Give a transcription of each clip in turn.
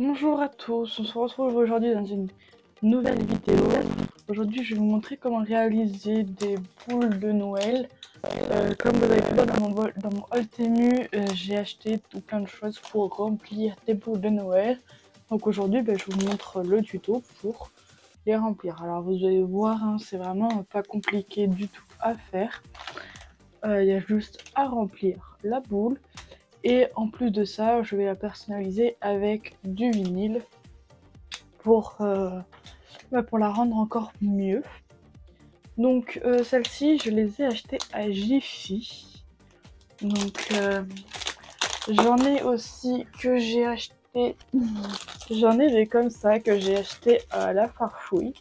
Bonjour à tous, on se retrouve aujourd'hui dans une nouvelle vidéo. Aujourd'hui je vais vous montrer comment réaliser des boules de Noël. Comme vous avez pu voir dans mon haul Temu, j'ai acheté tout plein de choses pour remplir des boules de Noël. Donc aujourd'hui je vous montre le tuto pour les remplir. Alors vous allez voir, hein, c'est vraiment pas compliqué du tout à faire. Il y a juste à remplir la boule. Et en plus de ça, je vais la personnaliser avec du vinyle pour la rendre encore mieux. Donc celles-ci, je les ai achetées à Jiffy. Donc j'en ai aussi que j'ai acheté. J'en ai des comme ça que j'ai acheté à la Farfouille.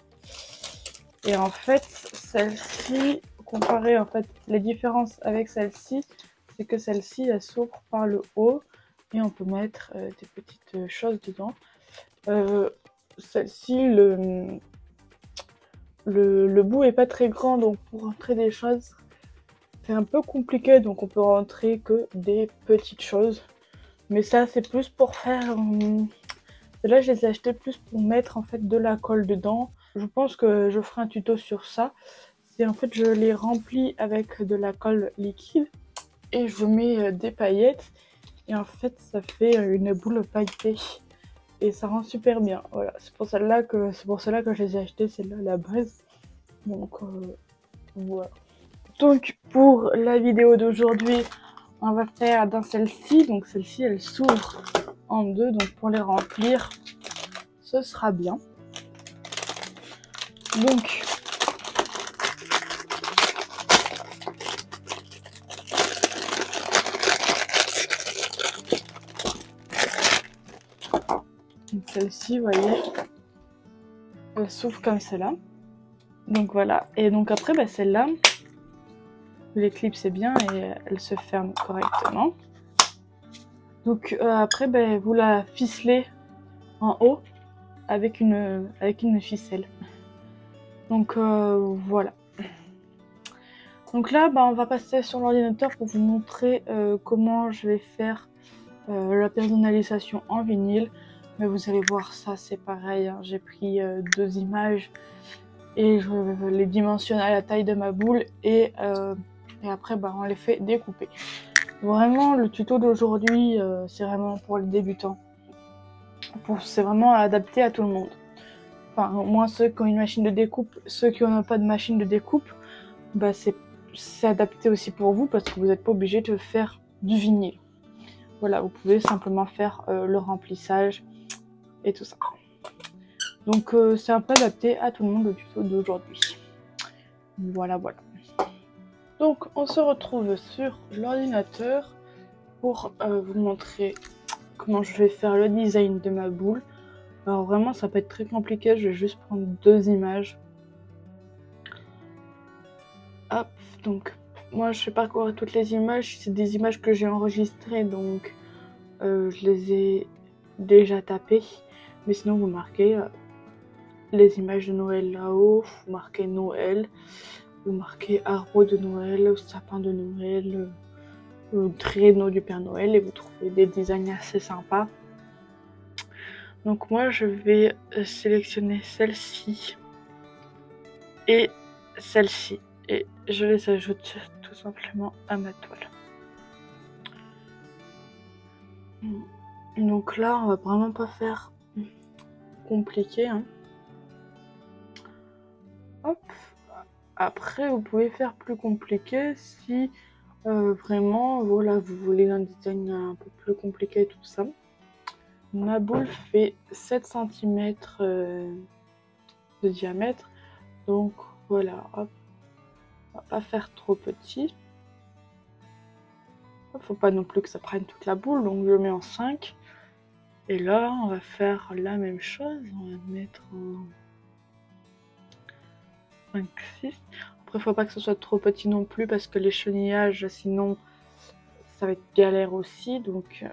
Et en fait, celle-ci, comparée en fait, les différences avec celle-ci, c'est que celle-ci, elle s'ouvre par le haut et on peut mettre des petites choses dedans. Celle-ci, le bout est pas très grand, donc pour rentrer des choses, c'est un peu compliqué, donc on peut rentrer que des petites choses. Mais ça, c'est plus pour faire... Là, je les ai achetées plus pour mettre en fait de la colle dedans. Je pense que je ferai un tuto sur ça. C'est en fait, je les remplis avec de la colle liquide et je mets des paillettes. Et en fait, ça fait une boule pailletée. Et ça rend super bien. Voilà, c'est pour cela que je les ai achetées, celle-là à la base. Donc voilà. Donc pour la vidéo d'aujourd'hui, on va faire dans celle-ci. Donc celle-ci, elle s'ouvre en deux. Donc pour les remplir, ce sera bien. Donc celle-ci, vous voyez, elle s'ouvre comme cela. Donc voilà. Et donc après, celle-là, les clips c'est bien et elle se ferme correctement. Donc après, vous la ficelez en haut avec une ficelle. Donc voilà. Donc là, on va passer sur l'ordinateur pour vous montrer comment je vais faire la personnalisation en vinyle. Mais vous allez voir, ça c'est pareil, hein. J'ai pris deux images et je les dimensionne à la taille de ma boule et après on les fait découper. Vraiment, le tuto d'aujourd'hui, c'est vraiment pour les débutants. C'est vraiment adapté à tout le monde. Enfin, au moins ceux qui ont une machine de découpe, ceux qui n'ont pas de machine de découpe, c'est adapté aussi pour vous parce que vous n'êtes pas obligé de faire du vinyle. Voilà, vous pouvez simplement faire le remplissage et tout ça. Donc c'est un peu adapté à tout le monde le tuto d'aujourd'hui. Voilà. Donc on se retrouve sur l'ordinateur pour vous montrer comment je vais faire le design de ma boule. Alors vraiment ça peut être très compliqué, je vais juste prendre deux images. Hop, donc moi je fais parcourir toutes les images, c'est des images que j'ai enregistrées, donc je les ai déjà tapées. Mais sinon vous marquez les images de Noël là-haut, vous marquez Noël, vous marquez arbre de Noël, sapin de Noël, traîneau du Père Noël et vous trouvez des designs assez sympas. Donc moi je vais sélectionner celle-ci et celle-ci et je les ajoute tout simplement à ma toile. Donc là on va vraiment pas faire compliqué, hein. Hop. Après vous pouvez faire plus compliqué si vraiment voilà, vous voulez un design un peu plus compliqué, tout ça. Ma boule fait 7 cm de diamètre, donc voilà, hop, on va pas faire trop petit. Faut pas non plus que ça prenne toute la boule, donc je le mets en 5. Et là, on va faire la même chose, on va mettre en 5, 6. Après, faut pas que ce soit trop petit non plus parce que les chenillages, sinon, ça va être galère aussi, donc...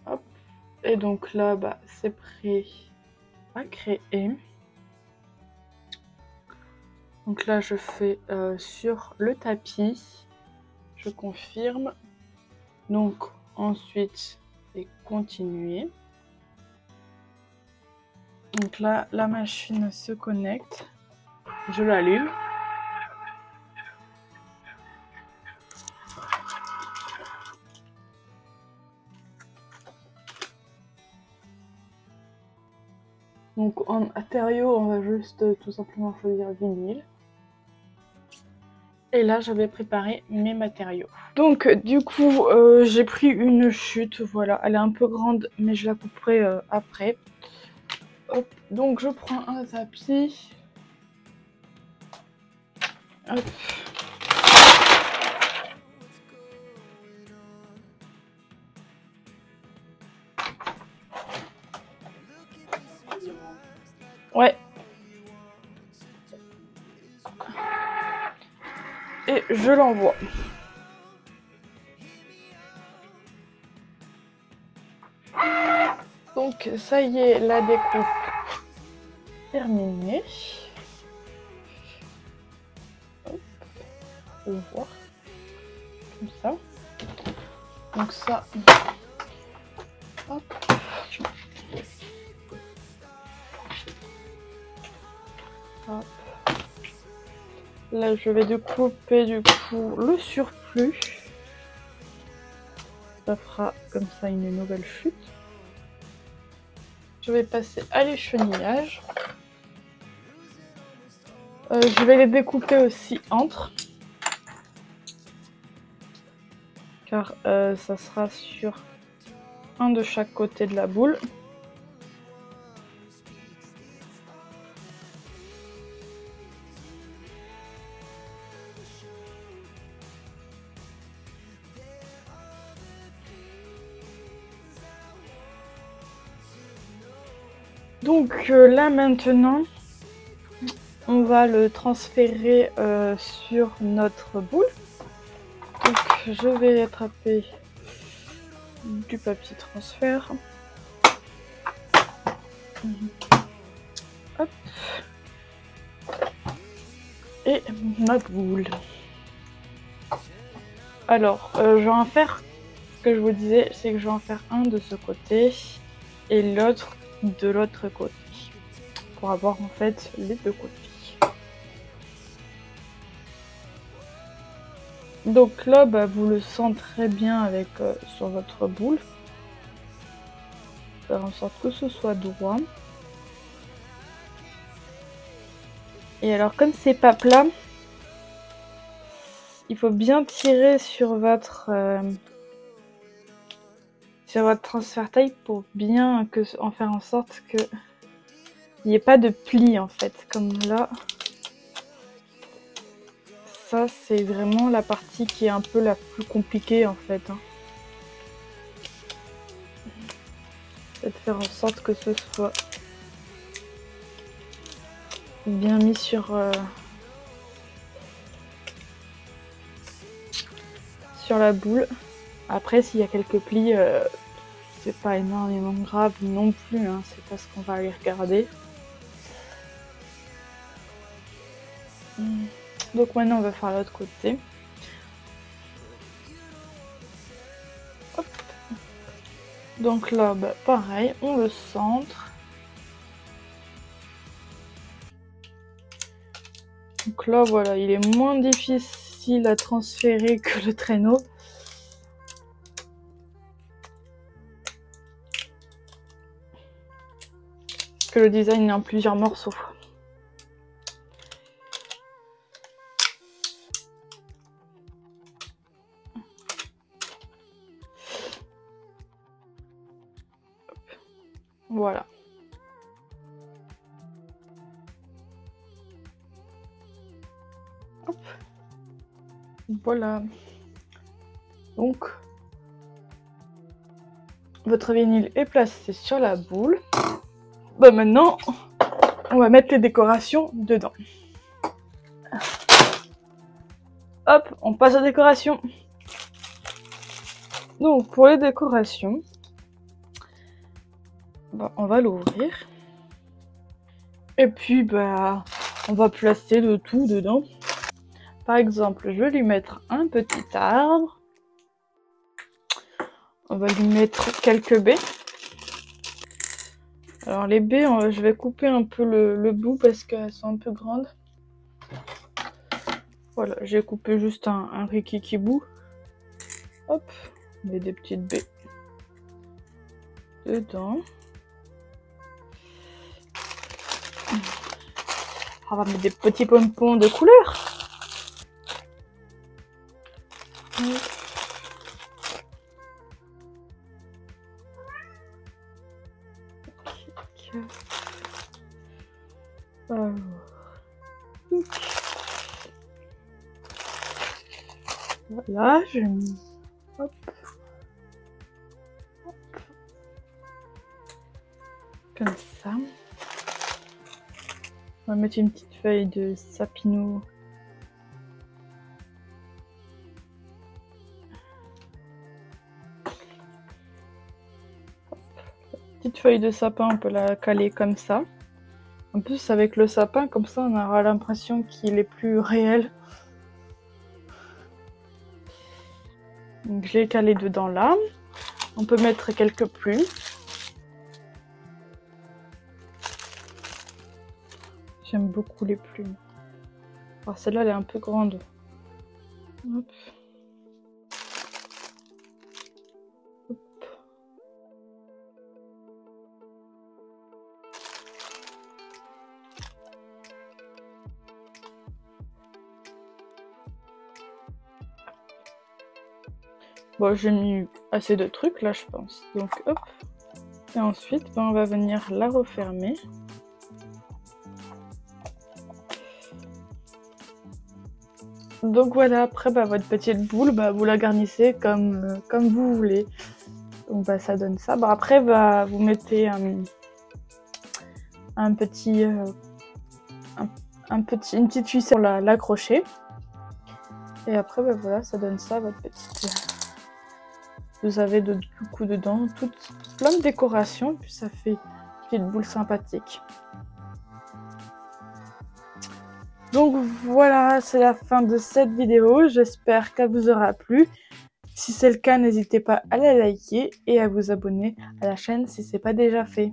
Hop. Et donc là, c'est prêt à créer. Donc là, je fais sur le tapis. Je confirme. Donc ensuite et continuer. Donc là, la machine se connecte. Je l'allume. Donc en matériaux, on va juste tout simplement choisir vinyle. Et là, j'avais préparé mes matériaux. Donc du coup, j'ai pris une chute, voilà. Elle est un peu grande, mais je la couperai après. Hop. Donc je prends un tapis. Hop. Ouais. Et je l'envoie. Donc ça y est, la découpe terminée. Hop. On va voir. Comme ça. Donc ça. Hop. Hop. Là, je vais découper du coup le surplus. Ça fera comme ça une nouvelle chute. Je vais passer à l'échenillage. Je vais les découper aussi entre. Car ça sera sur un de chaque côté de la boule. Donc là maintenant, on va le transférer sur notre boule. Donc je vais attraper du papier transfert. Hop. Et ma boule. Alors, je vais en faire, ce que je vous disais, c'est que je vais en faire un de ce côté et l'autre de l'autre côté. Pour avoir en fait les deux côtés. Donc là, bah, vous le centrez bien avec sur votre boule. Faire en sorte que ce soit droit. Et alors comme c'est pas plat, il faut bien tirer sur votre transfert taille pour bien en faire en sorte que il n'y ait pas de pli en fait, comme là. Ça c'est vraiment la partie qui est un peu la plus compliquée en fait. C'est de faire en sorte que ce soit bien mis sur la boule. Après s'il y a quelques plis, c'est pas énormément grave non plus, hein. C'est pas ce qu'on va aller regarder. Donc maintenant on va faire l'autre côté. Hop. Donc là, bah, pareil, on le centre. Donc là, voilà, il est moins difficile à transférer que le traîneau. Parce que le design est en plusieurs morceaux. Voilà. Hop. Voilà. Donc, votre vinyle est placé sur la boule. Bah maintenant, on va mettre les décorations dedans. Hop, on passe aux décorations. Donc, pour les décorations, bah, on va l'ouvrir. Et puis, bah, on va placer le tout dedans. Par exemple, je vais lui mettre un petit arbre. on va lui mettre quelques baies. Alors les baies, je vais couper un peu le bout parce qu'elles sont un peu grandes. Voilà, j'ai coupé juste un rikiki bout. Hop, on met des petites baies dedans. On va mettre des petits pompons de couleur. Alors. Voilà, je mets... Hop. Hop. Comme ça. On va mettre une petite feuille de sapino. Petite feuille de sapin, on peut la caler comme ça. En plus, avec le sapin, comme ça, on aura l'impression qu'il est plus réel. Donc, je l'ai calé dedans là. On peut mettre quelques plumes. J'aime beaucoup les plumes. Alors, celle-là, elle est un peu grande. Hop. Hop. Bon, j'ai mis assez de trucs là, je pense. Donc, hop. Et ensuite, on va venir la refermer. Donc voilà, après, votre petite boule, vous la garnissez comme vous voulez. Donc, ça donne ça. Après, vous mettez une petite ficelle pour l'accrocher. Et après, voilà, ça donne ça, votre petite... Vous avez du coup dedans plein de décorations, puis ça fait une petite boule sympathique. Donc voilà, c'est la fin de cette vidéo. J'espère qu'elle vous aura plu. Si c'est le cas, n'hésitez pas à la liker et à vous abonner à la chaîne si ce n'est pas déjà fait.